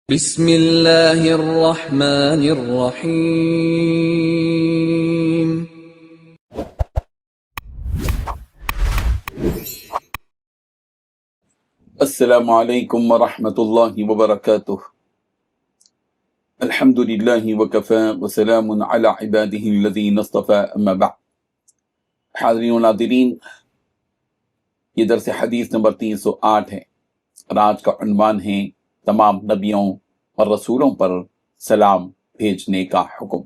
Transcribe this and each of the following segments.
بسم اللہ الرحمن الرحیم۔ السلام علیکم ورحمۃ اللہ وبرکاتہ۔ الحمد للہ وکفی وسلام علی عبادہ الذین اصطفی، اما بعد۔ حاضرین و ناظرین، یہ درس حدیث نمبر 308 ہے اور آج کا عنوان ہے تمام نبیوں اور رسولوں پر سلام بھیجنے کا حکم۔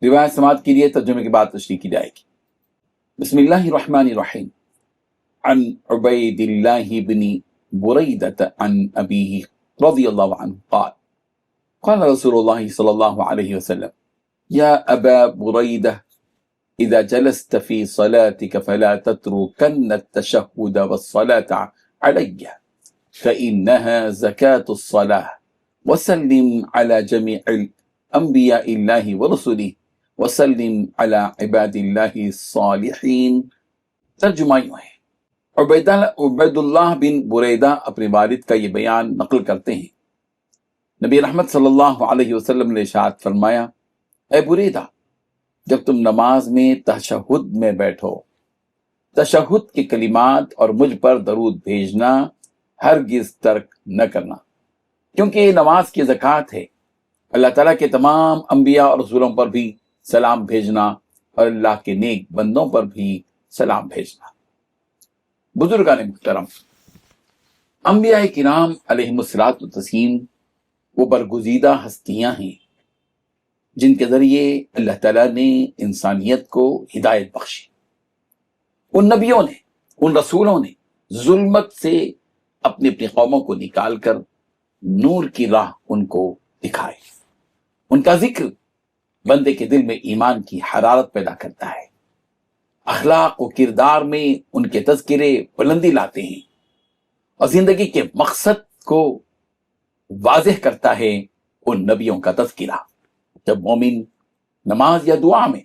روایت سماعت کے لیے ترجمے کے بعد تشریح کی جائے گی۔ بسم اللہ الرحمن الرحیم۔ عن عبید اللہ بن بریدۃ عن ابیہ رضی اللہ عنہ قال قال رسول اللہ صلی اللہ علیہ وسلم یا ابا بریدہ اذا جلست في صلاتك فلا تتركن التشهد والصلاة علي فإنها زكاة الصلاة وسلم على جميع الأنبياء الله ورسله وسلم على عباد الله الصالحين۔ ترجمہ یوں ہے، عبید اللہ بن بریدہ اپنے والد کا یہ بیان نقل کرتے ہیں۔ نبی رحمت صلی اللہ علیہ وسلم نے ارشاد فرمایا، اے بریدہ، جب تم نماز میں تشہد میں بیٹھو، تشہد کے کلمات اور مجھ پر درود بھیجنا ہرگز ترک نہ کرنا، کیونکہ یہ نماز کی زکوٰۃ ہے۔ اللہ تعالیٰ کے تمام انبیاء اور رسولوں پر بھی سلام بھیجنا اور اللہ کے نیک بندوں پر بھی سلام بھیجنا۔ بزرگان محترم، انبیاء کرام علیہم الصلاۃ والتسلیم وہ برگزیدہ ہستیاں ہیں جن کے ذریعے اللہ تعالیٰ نے انسانیت کو ہدایت بخشی۔ ان نبیوں نے، ان رسولوں نے ظلمت سے اپنی اپنی قوموں کو نکال کر نور کی راہ ان کو دکھائی۔ ان کا ذکر بندے کے دل میں ایمان کی حرارت پیدا کرتا ہے، اخلاق و کردار میں ان کے تذکرے بلندی لاتے ہیں اور زندگی کے مقصد کو واضح کرتا ہے ان نبیوں کا تذکرہ۔ جب مومن نماز یا دعا میں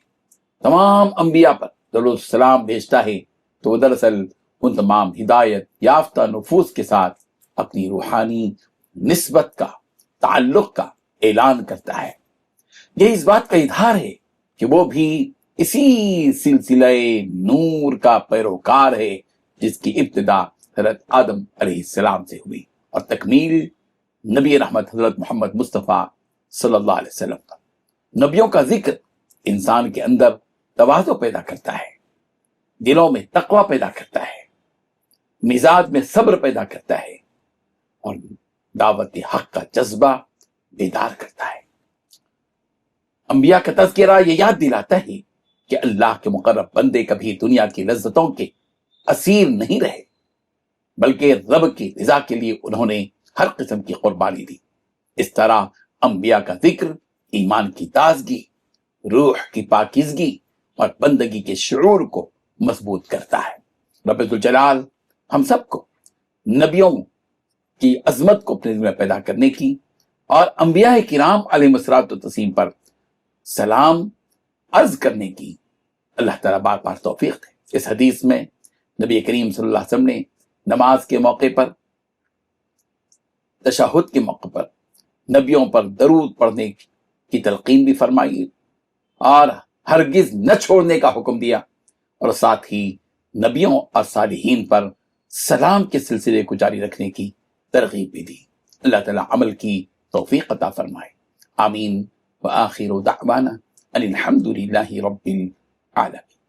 تمام انبیاء پر درود و سلام بھیجتا ہے تو وہ دراصل ان تمام ہدایت یافتہ نفوس کے ساتھ اپنی روحانی نسبت کا، تعلق کا اعلان کرتا ہے۔ یہ اس بات کا اظہار ہے کہ وہ بھی اسی سلسلہ نور کا پیروکار ہے جس کی ابتدا حضرت آدم علیہ السلام سے ہوئی اور تکمیل نبی رحمت حضرت محمد مصطفیٰ صلی اللہ علیہ وسلم کا۔ نبیوں کا ذکر انسان کے اندر تواضع پیدا کرتا ہے، دلوں میں تقوی پیدا کرتا ہے، مزاج میں صبر پیدا کرتا ہے اور دعوت حق کا جذبہ بیدار کرتا ہے۔ انبیاء کا تذکرہ یہ یاد دلاتا ہے کہ اللہ کے مقرب بندے کبھی دنیا کی لذتوں کے اسیر نہیں رہے، بلکہ رب کی رضا کے لیے انہوں نے ہر قسم کی قربانی دی۔ اس طرح انبیاء کا ذکر ایمان کی تازگی، روح کی پاکیزگی اور بندگی کے شعور کو مضبوط کرتا ہے۔ رب ذوالجلال ہم سب کو نبیوں کی عظمت کو اپنے دل میں پیدا کرنے کی اور انبیاء کرام علیہم الصلوۃ والتسلیم پر سلام عرض کرنے کی اللہ تعالیٰ بار بار توفیق دے۔ اس حدیث میں نبی کریم صلی اللہ علیہ وسلم نے نماز کے موقع پر، تشہد کے موقع پر نبیوں پر درود پڑھنے کی تلقین بھی فرمائی اور ہرگز نہ چھوڑنے کا حکم دیا، اور ساتھ ہی نبیوں اور صالحین پر سلام کے سلسلے کو جاری رکھنے کی ترغیب بھی دی۔ اللہ تعالیٰ عمل کی توفیق عطا فرمائے، آمین۔ وآخر دعوانا ان الحمد للہ رب العالمین۔